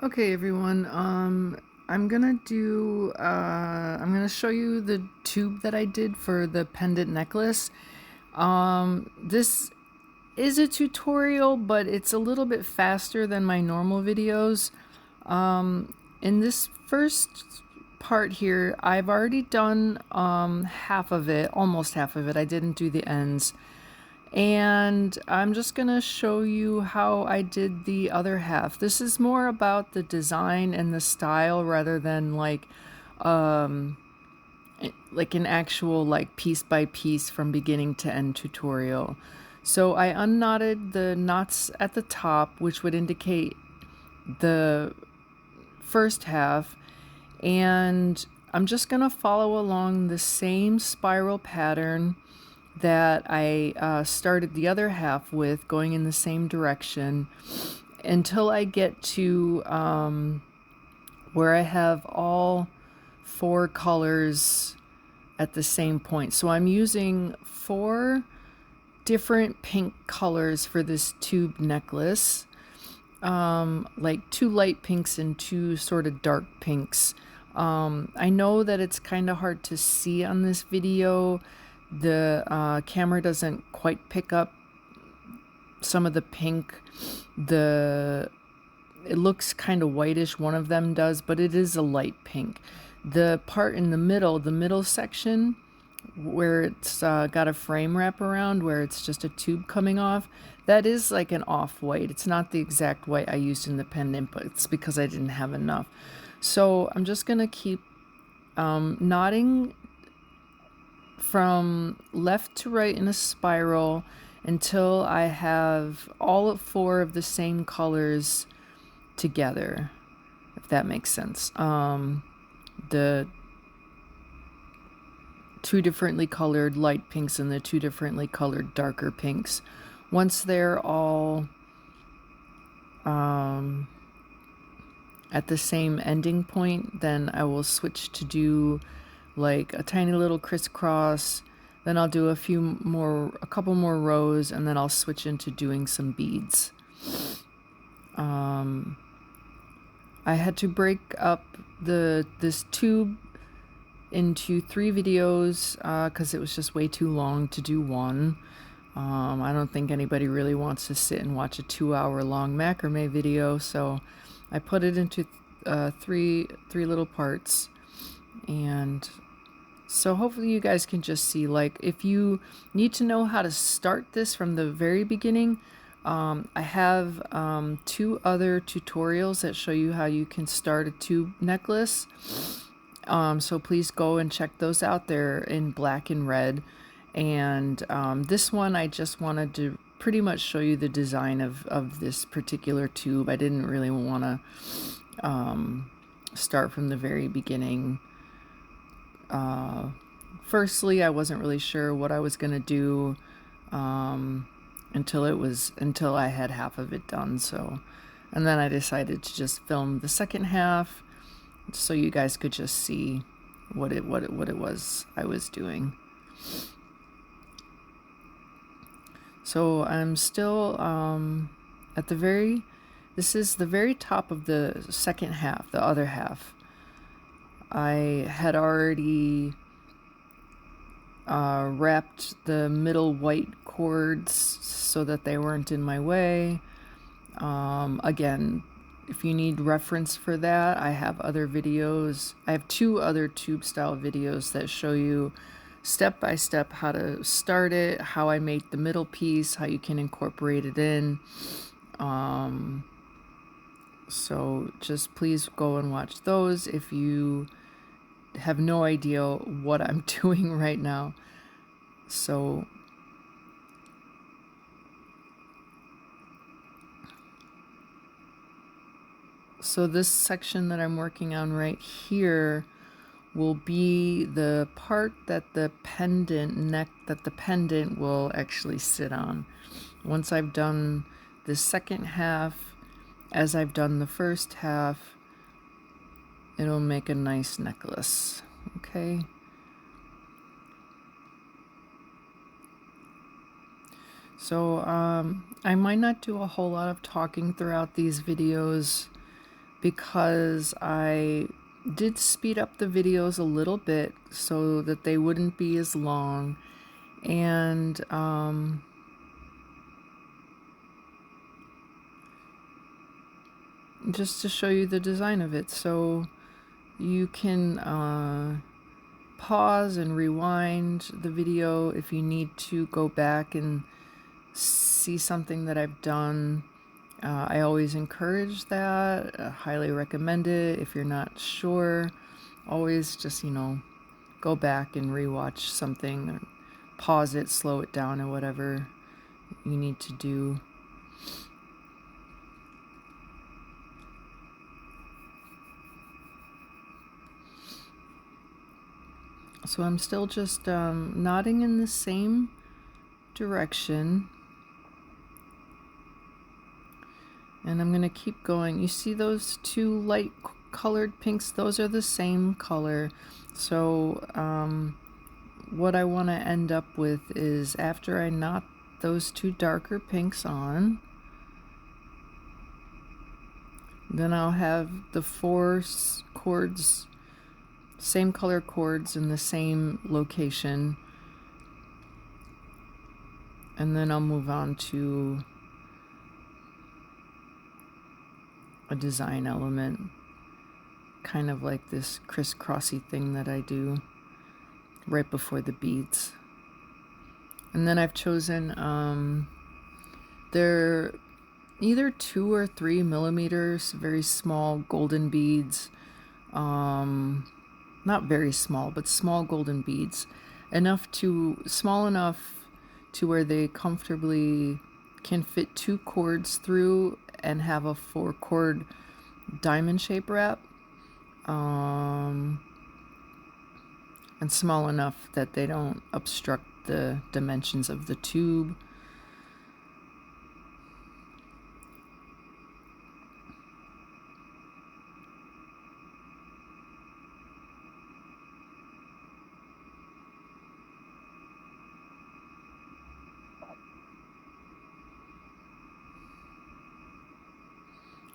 Okay, everyone. I'm gonna show you the tube that I did for the pendant necklace. This is a tutorial, but it's a little bit faster than my normal videos. In this first part here, I've already done half of it, almost half of it. I didn't do the ends. And I'm just gonna show you how I did the other half. This is more about the design and the style rather than like an actual like piece by piece from beginning to end tutorial. So I unknotted the knots at the top, which would indicate the first half, and I'm just gonna follow along the same spiral pattern that I started the other half with, going in the same direction until I get to where I have all four colors at the same point. So I'm using four different pink colors for this tube necklace, like two light pinks and two sort of dark pinks. I know that it's kind of hard to see on this video. The camera doesn't quite pick up some of the pink. It looks kind of whitish, one of them does, but it is a light pink. The part in the middle section where it's got a frame wrap around, where it's just a tube coming off, that is like an off-white. It's not the exact white I used in the pendant, but it's because I didn't have enough. So I'm just gonna keep knotting from left to right in a spiral until I have all four of the same colors together, if that makes sense. The two differently colored light pinks and the two differently colored darker pinks. Once they're all at the same ending point, then I will switch to do like a tiny little crisscross. Then I'll do a couple more rows, and then I'll switch into doing some beads. I had to break up this tube into 3 videos because it was just way too long to do one. I don't think anybody really wants to sit and watch a 2-hour long macrame video, so I put it into three little parts. And so hopefully you guys can just see, like, if you need to know how to start this from the very beginning, I have 2 other tutorials that show you how you can start a tube necklace. So please go and check those out. They're in black and red. And this one, I just wanted to pretty much show you the design of this particular tube. I didn't really want to start from the very beginning. Firstly, I wasn't really sure what I was going to do until I had half of it done. And then I decided to just film the second half so you guys could just see what it was I was doing. So I'm still at this is the very top of the second half, the other half. I had already wrapped the middle white cords so that they weren't in my way. Again, if you need reference for that, I have other videos. I have 2 other tube style videos that show you step by step how to start it, how I made the middle piece, how you can incorporate it in. So just please go and watch those if you have no idea what I'm doing right now. So this section that I'm working on right here will be the part that the pendant will actually sit on. Once I've done the second half, as I've done the first half, it'll make a nice necklace. Okay. So I might not do a whole lot of talking throughout these videos. because I did speed up the videos a little bit so that they wouldn't be as long, and just to show you the design of it, so you can pause and rewind the video if you need to go back and see something that I've done. I always encourage that. I highly recommend it. If you're not sure, always just, go back and rewatch something, or pause it, slow it down, or whatever you need to do. So I'm still just knotting in the same direction. And I'm going to keep going. You see those two light colored pinks? Those are the same color. So what I want to end up with is, after I knot those two darker pinks on, then I'll have the four cords, same color cords in the same location. And then I'll move on to a design element, kind of like this crisscrossy thing that I do right before the beads. And then I've chosen, they're either 2 or 3 millimeters, very small golden beads. Not very small, but small golden beads. Small enough to where they comfortably can fit 2 cords through and have a 4-cord diamond shape wrap, and small enough that they don't obstruct the dimensions of the tube.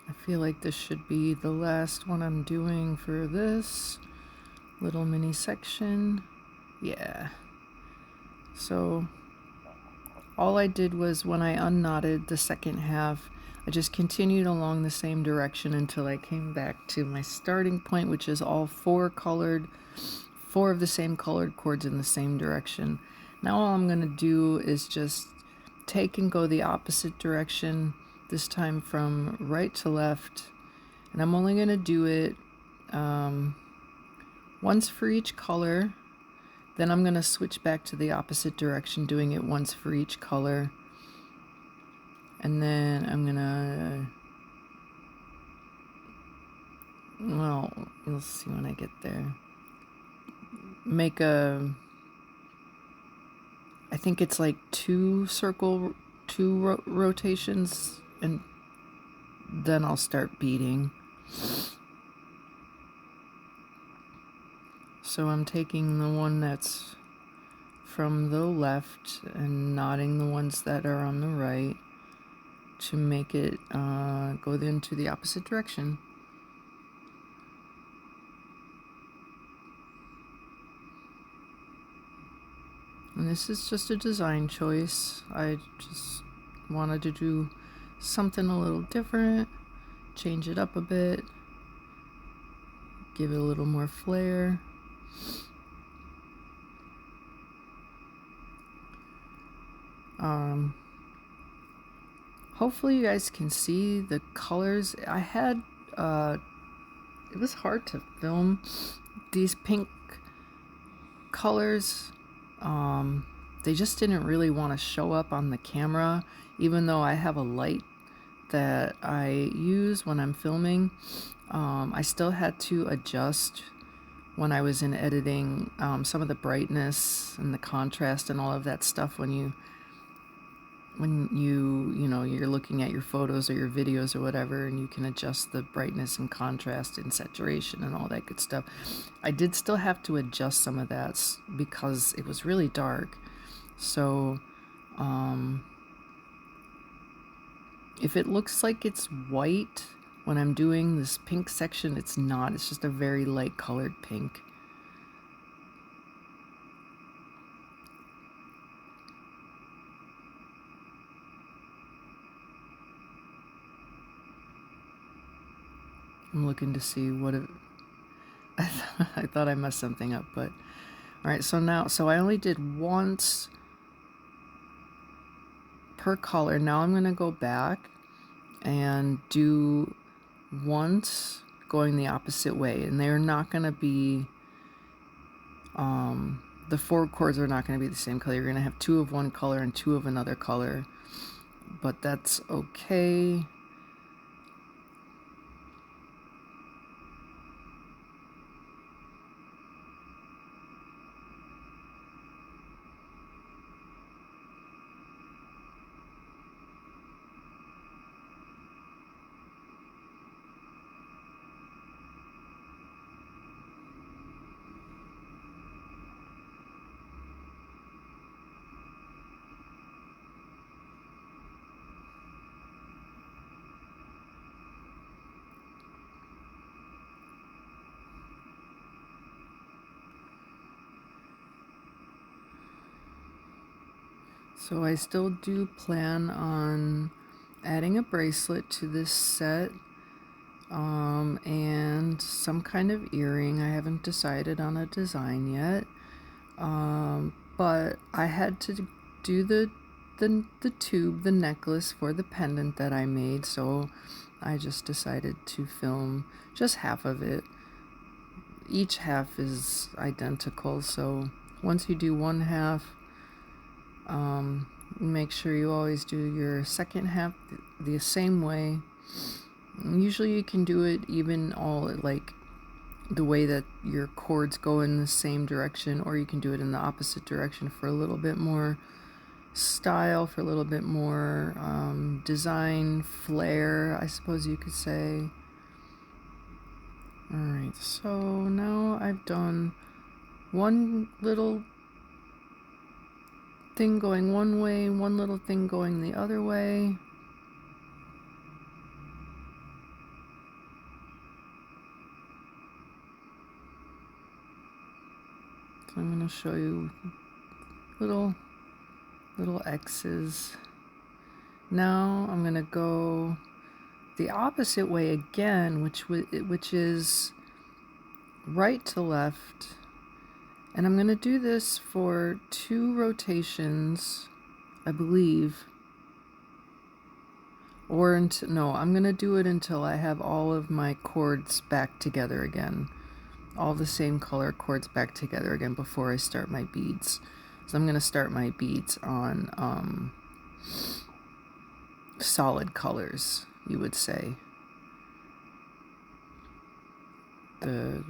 I feel like this should be the last one I'm doing for this little mini section. Yeah. So all I did was, when I unknotted the second half, I just continued along the same direction until I came back to my starting point, which is all 4 of the same colored cords in the same direction. Now all I'm going to do is just take and go the opposite direction, this time from right to left, and I'm only going to do it once for each color. Then I'm going to switch back to the opposite direction, doing it once for each color, and then I'm going to, well, you'll see when I get there, make I think it's like 2 rotations, and then I'll start beading. So I'm taking the one that's from the left and knotting the ones that are on the right to make it go into the opposite direction. And this is just a design choice. I just wanted to do something a little different, change it up a bit, give it a little more flair. Hopefully you guys can see the colors. I had, it was hard to film these pink colors. They just didn't really want to show up on the camera, even though I have a light that I use when I'm filming. I still had to adjust when I was in editing some of the brightness and the contrast and all of that stuff when you're looking at your photos or your videos or whatever, and you can adjust the brightness and contrast and saturation and all that good stuff. I did still have to adjust some of that because it was really dark. So if it looks like it's white, when I'm doing this pink section, it's not. It's just a very light colored pink. I'm looking to see what it... I thought I messed something up, but... Alright, so now, so I only did once per color. Now I'm going to go back and do once going the opposite way. And they're not going to be... the 4 cords are not going to be the same color. You're going to have 2 of one color and 2 of another color. But that's okay. So I still do plan on adding a bracelet to this set, and some kind of earring. I haven't decided on a design yet, but I had to do the tube, the necklace for the pendant that I made, so I just decided to film just half of it. Each half is identical, so once you do one half, make sure you always do your second half the same way. Usually you can do it even all like the way that your cords go in the same direction, or you can do it in the opposite direction for a little bit more style, for a little bit more design flair, I suppose you could say. Alright, so now I've done one little thing going one way, one little thing going the other way. So I'm going to show you little X's. Now I'm going to go the opposite way again, which is right to left. And I'm going to do this for 2 rotations, I believe. Or until, no, I'm going to do it until I have all of my cords back together again. All the same color cords back together again before I start my beads. So I'm going to start my beads on solid colors, you would say. The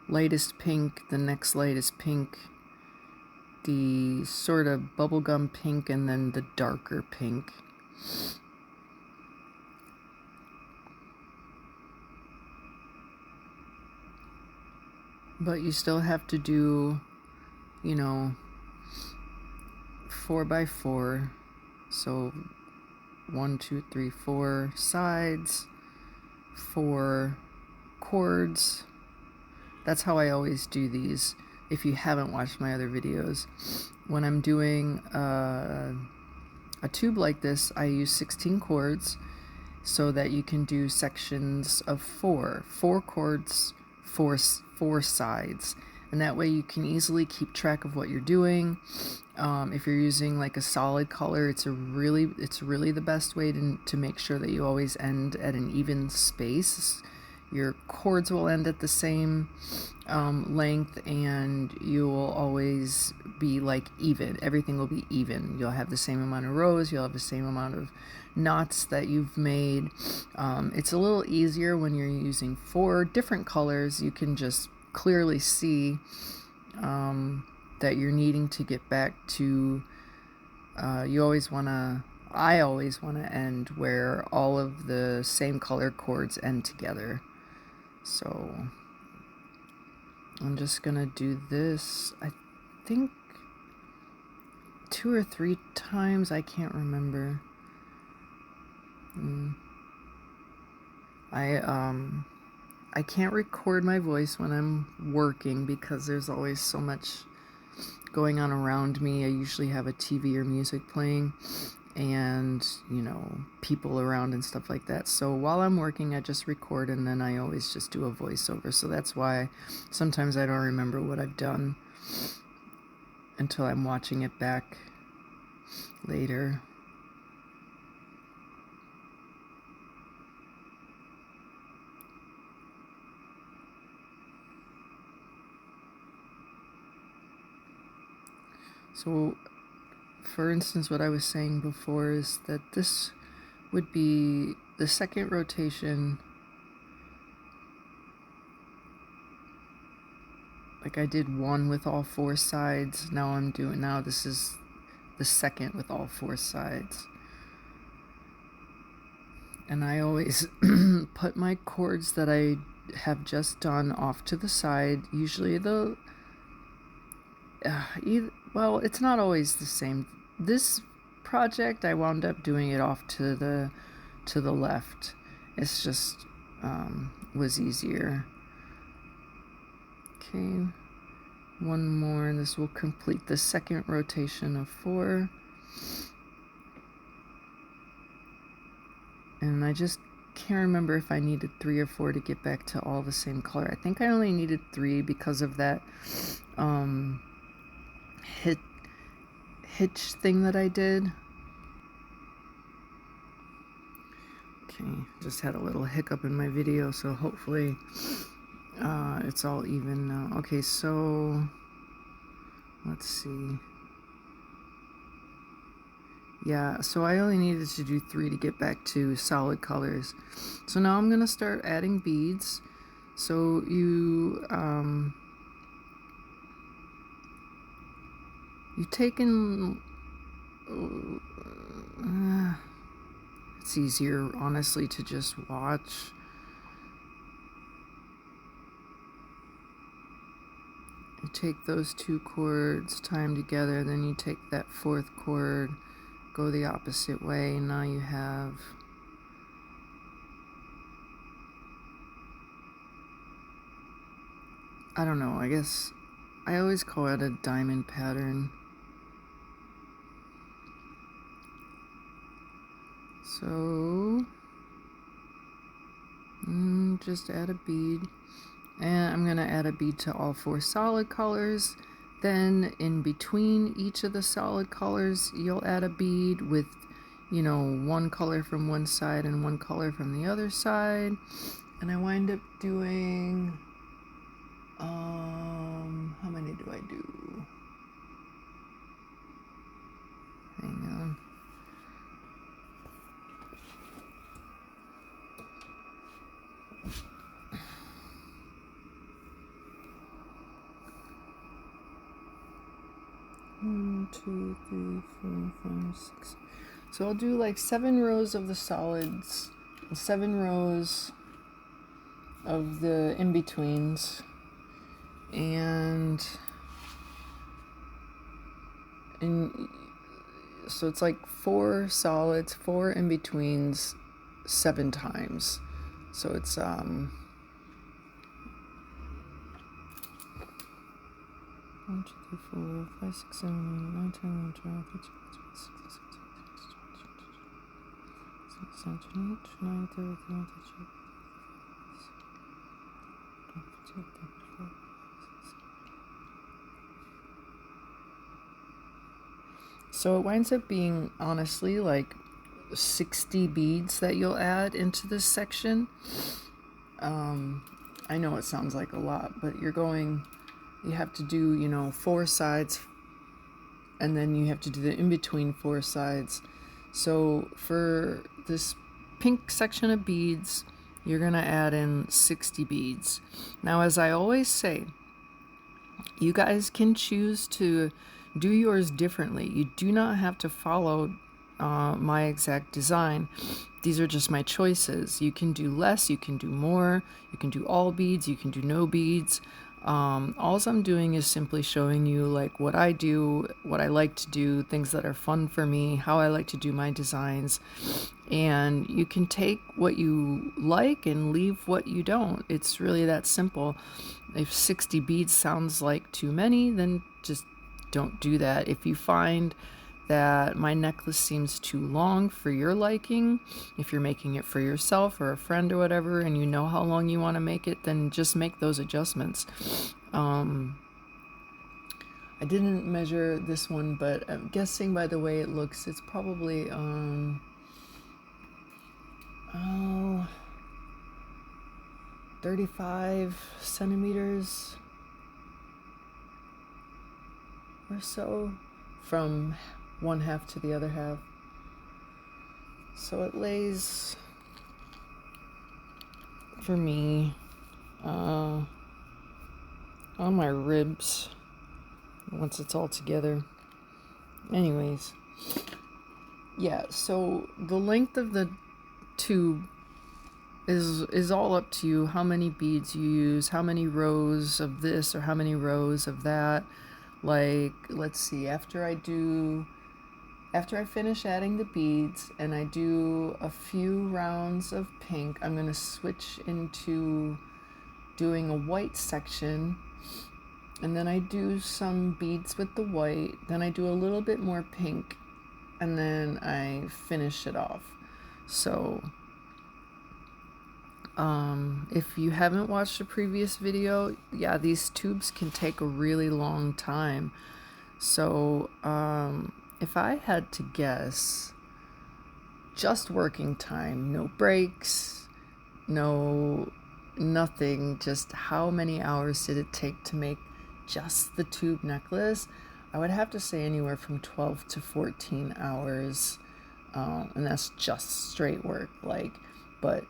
lightest pink, the next lightest pink, the sort of bubblegum pink, and then the darker pink. But you still have to do, you know, 4 by 4. So 1, 2, 3, 4 sides, 4 cords. That's how I always do these. If you haven't watched my other videos, when I'm doing a tube like this, I use 16 cords so that you can do sections of 4 cords, 4 sides, and that way you can easily keep track of what you're doing. If you're using like a solid color, it's really the best way to make sure that you always end at an even space. Your cords will end at the same length, and you will always be like even. Everything will be even. You'll have the same amount of rows. You'll have the same amount of knots that you've made. It's a little easier when you're using 4 different colors. You can just clearly see that you're needing to get back to, I always want to end where all of the same color cords end together. So I'm just gonna do this, I think 2 or 3 times, I can't remember. I can't record my voice when I'm working because there's always so much going on around me. I usually have a TV or music playing and, you know, people around and stuff like that. So while I'm working, I just record and then I always just do a voiceover. So that's why sometimes I don't remember what I've done until I'm watching it back later. So, for instance, what I was saying before is that this would be the second rotation. Like I did one with all four sides. Now this is the second with all four sides. And I always put my cords that I have just done off to the side. Usually well, it's not always the same. This project, I wound up doing it off to the left. It's just was easier. Okay, one more, and this will complete the second rotation of 4. And I just can't remember if I needed 3 or 4 to get back to all the same color. I think I only needed 3 because of that hitch thing that I did. Okay, just had a little hiccup in my video, so hopefully it's all even now. Okay, so let's see. Yeah, so I only needed to do 3 to get back to solid colors. So now I'm gonna start adding beads. So you take in it's easier honestly to just watch. You take those 2 cords, tie them together, then you take that 4th cord, go the opposite way, and now you have I don't know, I guess I always call it a diamond pattern. So just add a bead, and I'm gonna add a bead to all 4 solid colors. Then in between each of the solid colors, you'll add a bead with, you know, 1 color from one side and 1 color from the other side. And I wind up doing, how many do I do? Hang on. One, 2, 3, 4, 5, 6. So I'll do like 7 rows of the solids, 7 rows of the in-betweens, and so it's like 4 solids, 4 in-betweens, 7 times. So it's 1, 2, 3, 4, 5, 6, 7, 8, 9, 10, 11, 12, 13, 14, 15, 16, 17, 18, 19, 20, 21, so it winds up being honestly like 60 beads that you'll add into this section. I know it sounds like a lot, but you have to do, you know, 4 sides, and then you have to do the in-between 4 sides. So for this pink section of beads, you're gonna add in 60 beads. Now, as I always say, you guys can choose to do yours differently. You do not have to follow my exact design. These are just my choices. You can do less, you can do more, you can do all beads, you can do no beads. All I'm doing is simply showing you like what I do, what I like to do, things that are fun for me, how I like to do my designs. And you can take what you like and leave what you don't. It's really that simple. If 60 beads sounds like too many, then just don't do that. If you find that my necklace seems too long for your liking, if you're making it for yourself or a friend or whatever, and you know how long you want to make it, then just make those adjustments. I didn't measure this one, but I'm guessing by the way it looks, it's probably 35 centimeters or so from one half to the other half. So it lays for me on my ribs once it's all together. Anyways, yeah, so the length of the tube is all up to you, how many beads you use, how many rows of this or how many rows of that. Like, let's see, after I finish adding the beads and I do a few rounds of pink, I'm going to switch into doing a white section, and then I do some beads with the white, then I do a little bit more pink, and then I finish it off. So if you haven't watched a previous video, yeah, these tubes can take a really long time. So if I had to guess, just working time, no breaks, nothing, just how many hours did it take to make just the tube necklace, I would have to say anywhere from 12 to 14 hours. And that's just straight work. But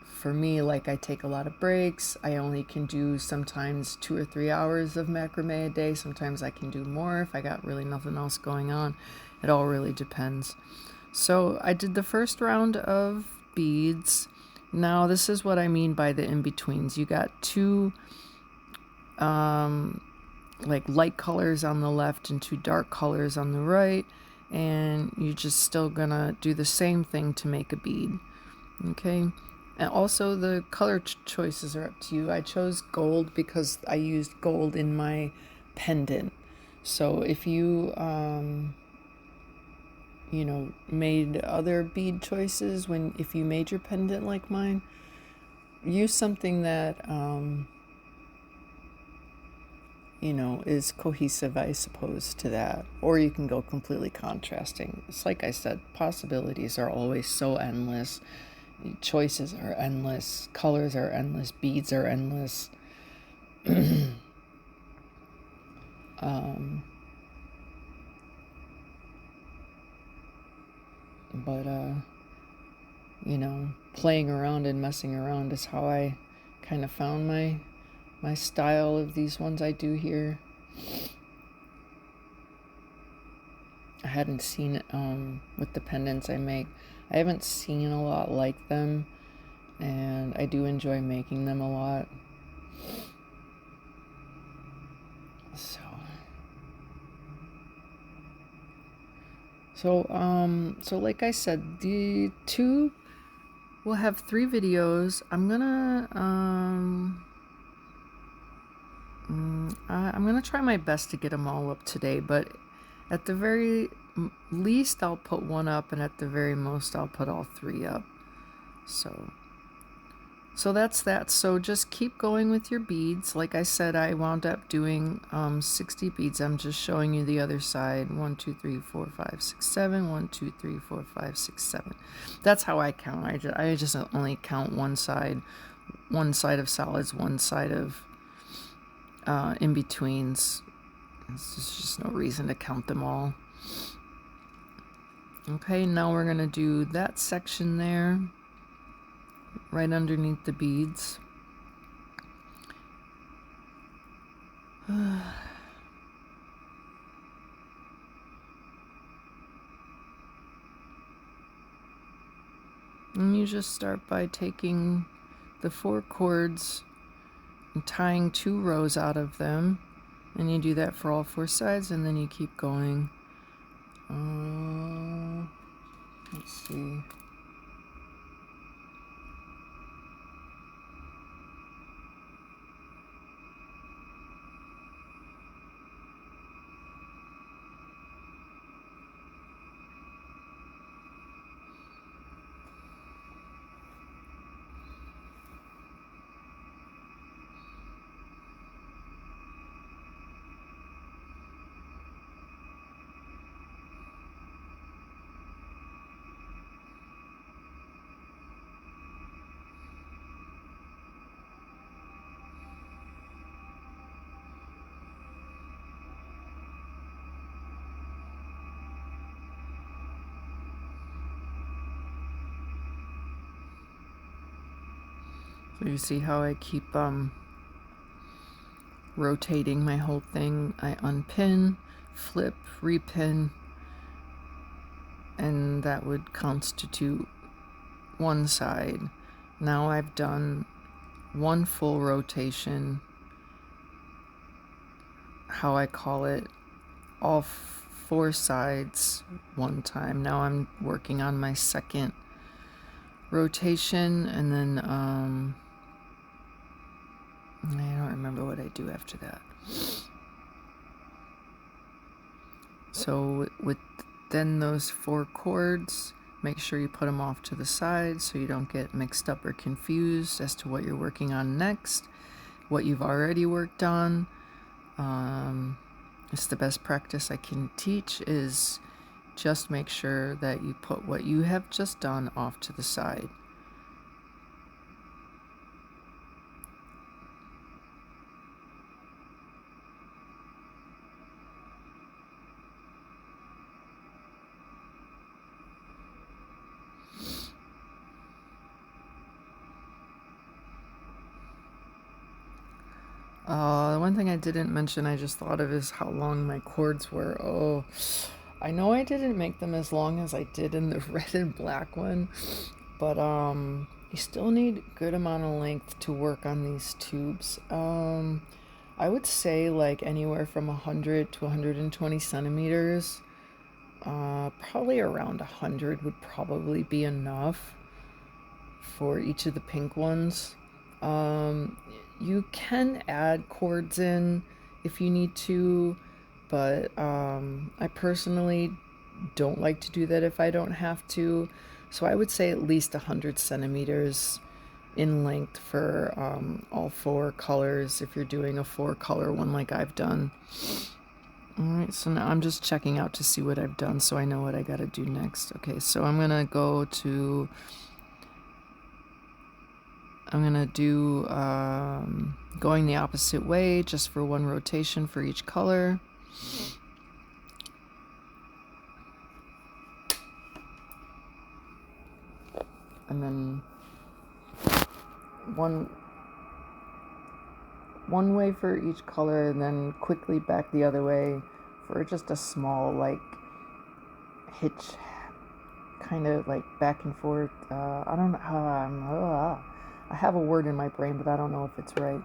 for me, like, I take a lot of breaks. I only can do sometimes 2 or 3 hours of macrame a day. Sometimes I can do more if I got really nothing else going on. It all really depends. So I did the first round of beads. Now this is what I mean by the in-betweens. You got two like light colors on the left and two dark colors on the right, and you're just still gonna do the same thing to make a bead. Okay, and also the color choices are up to you. I chose gold because I used gold in my pendant. So if you made other bead choices if you made your pendant like mine, use something that is cohesive, I suppose, to that. Or you can go completely contrasting. It's like I said, possibilities are always so endless. Choices are endless. Colors are endless. Beads are endless. But playing around and messing around is how I kind of found my style of these ones I do here. I hadn't seen with the pendants I make. I haven't seen a lot like them, and I do enjoy making them a lot. So like I said, the tube will have 3 videos. I'm gonna try my best to get them all up today, but at the very least I'll put 1 up, and at the very most I'll put all 3 up. So that's that. So just keep going with your beads. Like I said, I wound up doing 60 beads. I'm just showing you the other side. 1, 2, 3, 4, 5, 6, 7. 1, 2, 3, 4, 5, 6, 7. That's how I count. I just only count one side of solids, one side of in-betweens. There's just no reason to count them all. Okay, now we're going to do that section there, right underneath the beads. And you just start by taking the 4 cords I'm tying 2 rows out of them, and you do that for all 4 sides, and then you keep going. Let's see. So you see how I keep rotating my whole thing. I unpin, flip, repin, and that would constitute one side. Now I've done 1 full rotation, how I call it, all 4 sides one time. Now I'm working on my second rotation, and then I don't remember what I do after that. So with then those 4 chords, make sure you put them off to the side so you don't get mixed up or confused as to what you're working on next, what you've already worked on. It's the best practice I can teach, is just make sure that you put what you have just done off to the side. One thing I didn't mention, I just thought of, is how long my cords were. Oh, I know I didn't make them as long as I did in the red and black one, but you still need a good amount of length to work on these tubes. I would say like anywhere from 100 to 120 centimeters. Probably around 100 would probably be enough for each of the pink ones. You can add cords in if you need to, but I personally don't like to do that if I don't have to. So I would say at least 100 centimeters in length for all 4 colors if you're doing a 4-color one like I've done. Alright, so now I'm just checking out to see what I've done so I know what I gotta do next. Okay, so I'm gonna do going the opposite way just for 1 rotation for each color. And then one way for each color, and then quickly back the other way for just a small like hitch, kind of like back and forth. I don't know how I have a word in my brain, but I don't know if it's right.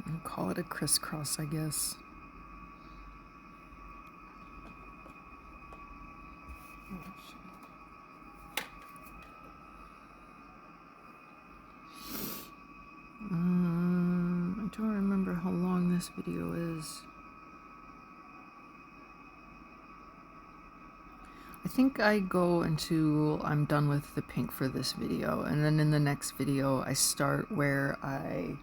I'll call it a crisscross, I guess. I don't remember how long this video is. I think I go until I'm done with the pink for this video, and then in the next video I start where I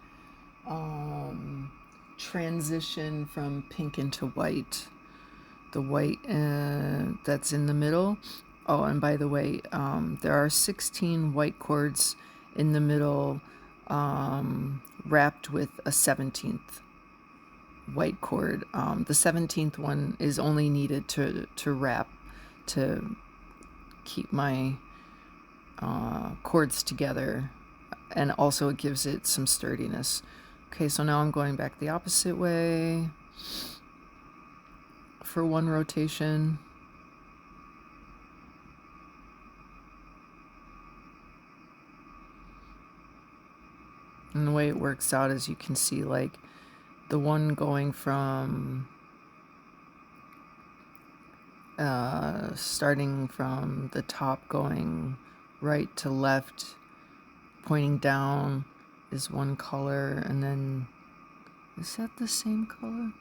transition from pink into white. The white that's in the middle. Oh, and by the way, there are 16 white cords in the middle, wrapped with a 17th white cord. The 17th one is only needed to wrap to keep my cords together, and also it gives it some sturdiness. Okay, so now I'm going back the opposite way. for one rotation. And the way it works out is you can see like the one going from starting from the top going right to left, pointing down is one color, and then is that the same color?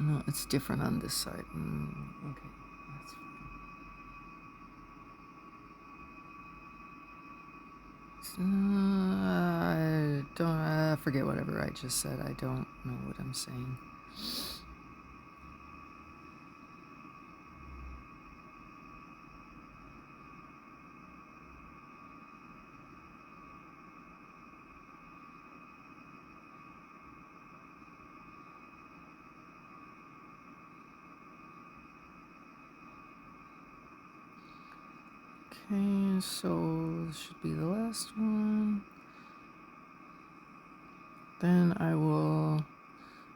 No, it's different on this side. Okay, that's fine. I don't forget whatever I just said. I don't know what I'm saying. Okay, so this should be the last one. Then I will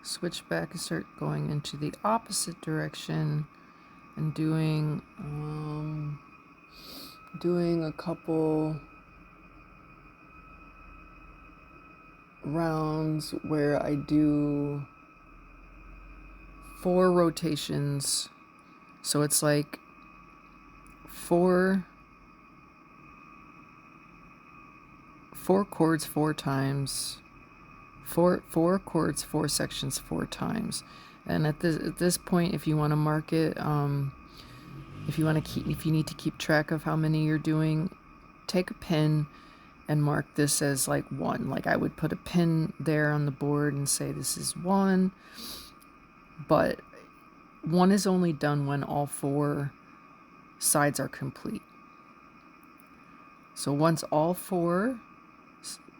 switch back and start going into the opposite direction and doing a couple rounds where I do 4 rotations. So it's like 4 chords 4 times, 4 chords 4 sections 4 times. And at this point, if you want to mark it, if you need to keep track of how many you're doing, take a pin and mark this as like 1. Like I would put a pin there on the board and say this is 1, but 1 is only done when all 4 sides are complete. So once all 4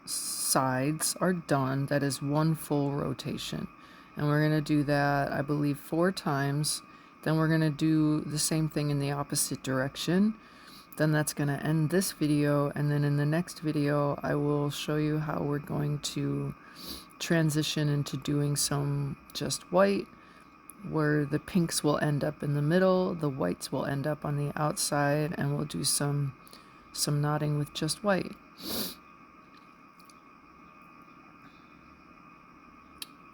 sides are done, that is 1 full rotation. And we're going to do that, I believe, 4 times. Then we're going to do the same thing in the opposite direction. Then that's going to end this video, and then in the next video I will show you how we're going to transition into doing some just white, where the pinks will end up in the middle, the whites will end up on the outside, and we'll do some knotting with just white.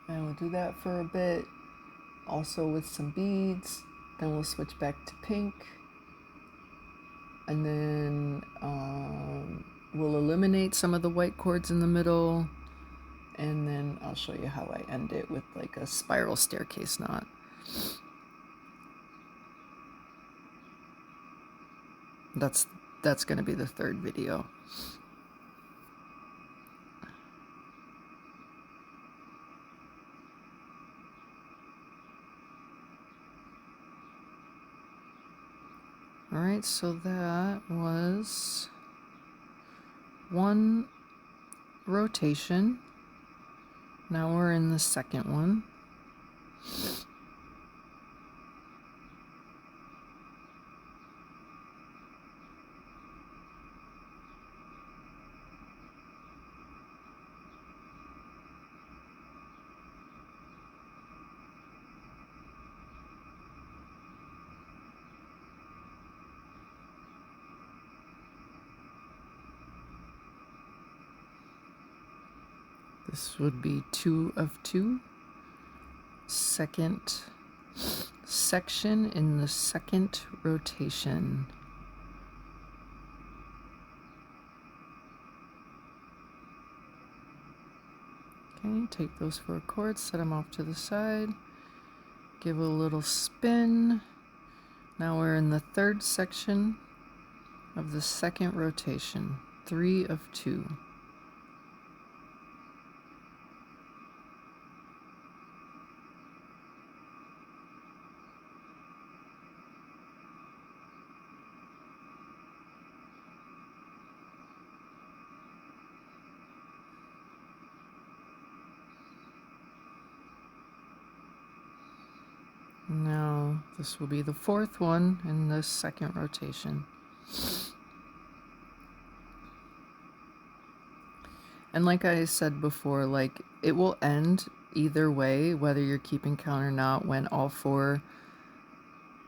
And we'll do that for a bit, also with some beads. Then we'll switch back to pink, and then we'll eliminate some of the white cords in the middle, and then I'll show you how I end it with like a spiral staircase knot. That's going to be the 3rd video. All right, so that was 1 rotation. Now we're in the second one. This would be 2 of 2. Second section in the second rotation. Okay, take those 4 cords, set them off to the side, give it a little spin. Now we're in the 3rd section of the second rotation, 3 of 2. Now this will be the 4th one in the second rotation. And like I said before, like it will end either way, whether you're keeping count or not, when all 4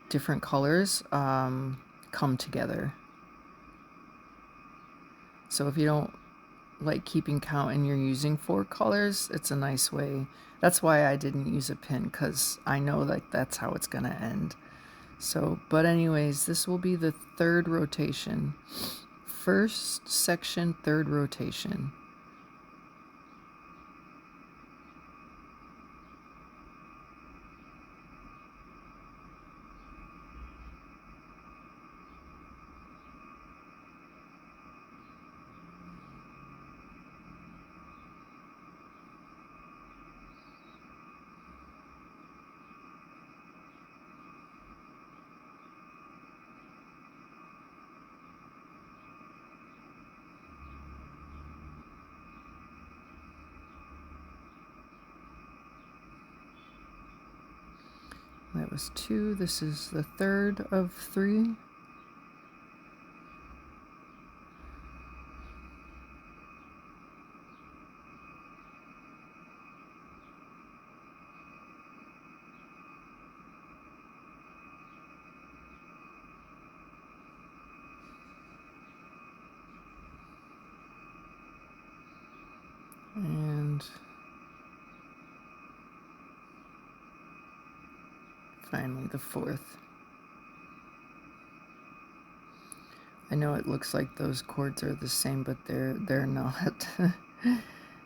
different colors come together. So if you don't like keeping count and you're using 4 colors, it's a nice way. That's why I didn't use a pin, because I know like that's how it's gonna end. So, but anyways, this will be the 3rd rotation. First section, 3rd rotation. That was 2. This is the 3rd of 3. And finally the 4th. I know it looks like those chords are the same, but they're not.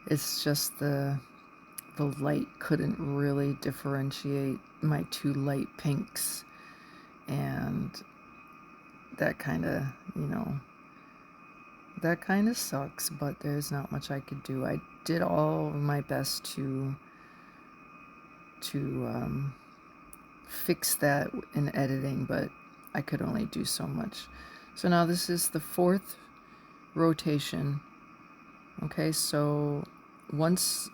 It's just the light couldn't really differentiate my 2 light pinks, and that kind of, you know, that kind of sucks, but there's not much I could do. I did all of my best to fix that in editing, but I could only do so much. So now this is the 4th rotation. Okay, so once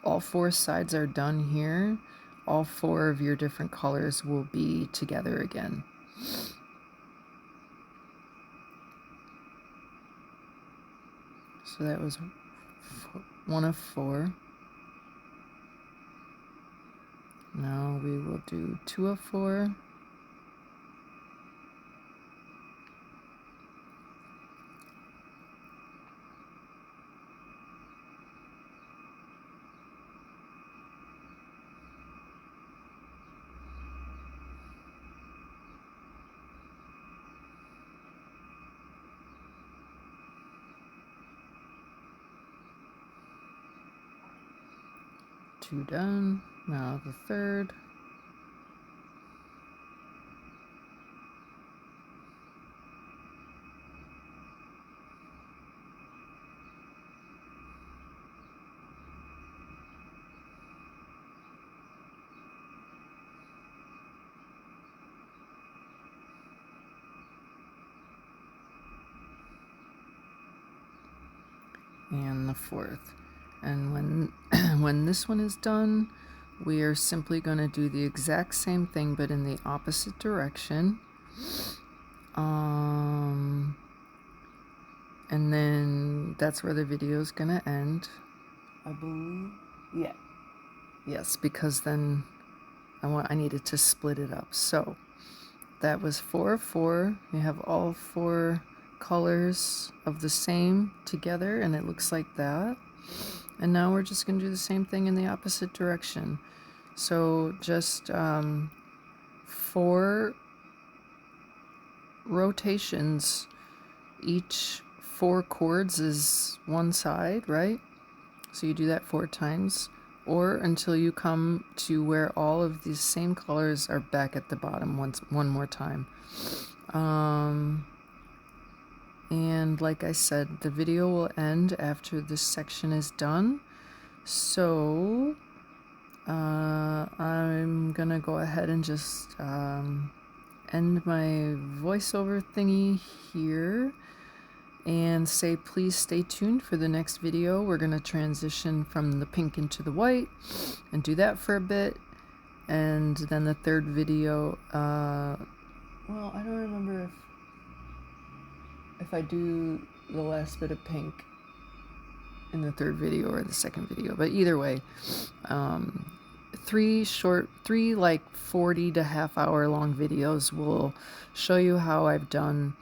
all 4 sides are done here, all 4 of your different colors will be together again. So that was 1 of 4. Now we will do 2 of 4. Two done. Now the 3rd. And the 4th. And when this one is done, we are simply going to do the exact same thing, but in the opposite direction. And then that's where the video is going to end, I believe. Yeah. Yes, because then I needed to split it up. So that was 4 of 4. You have all 4 colors of the same together, and it looks like that. And now we're just going to do the same thing in the opposite direction. So just 4 rotations. Each 4 chords is one side, right? So you do that 4 times, or until you come to where all of these same colors are back at the bottom one more time. And like I said, the video will end after this section is done. So I'm gonna go ahead and just end my voiceover thingy here and say please stay tuned for the next video. We're gonna transition from the pink into the white and do that for a bit, and then the 3rd video, well, I don't remember if I do the last bit of pink. in the third video or the second video, but either way, three like 40 to half hour long videos will show you how I've done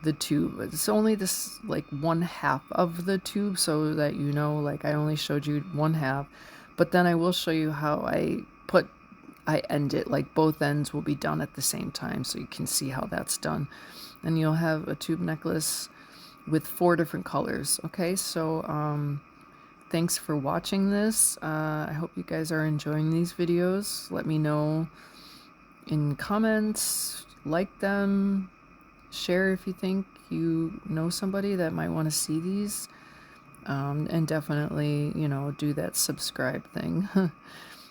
the tube. It's only this like one half of the tube, so that you know, like I only showed you one half, but then I will show you how I end it, like both ends will be done at the same time, so you can see how that's done. And you'll have a tube necklace with 4 different colors. Okay, so thanks for watching this. I hope you guys are enjoying these videos. Let me know in comments, like them, share if you think you know somebody that might want to see these, and definitely, you know, do that subscribe thing.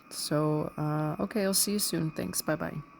So okay, I'll see you soon. Thanks. Bye bye.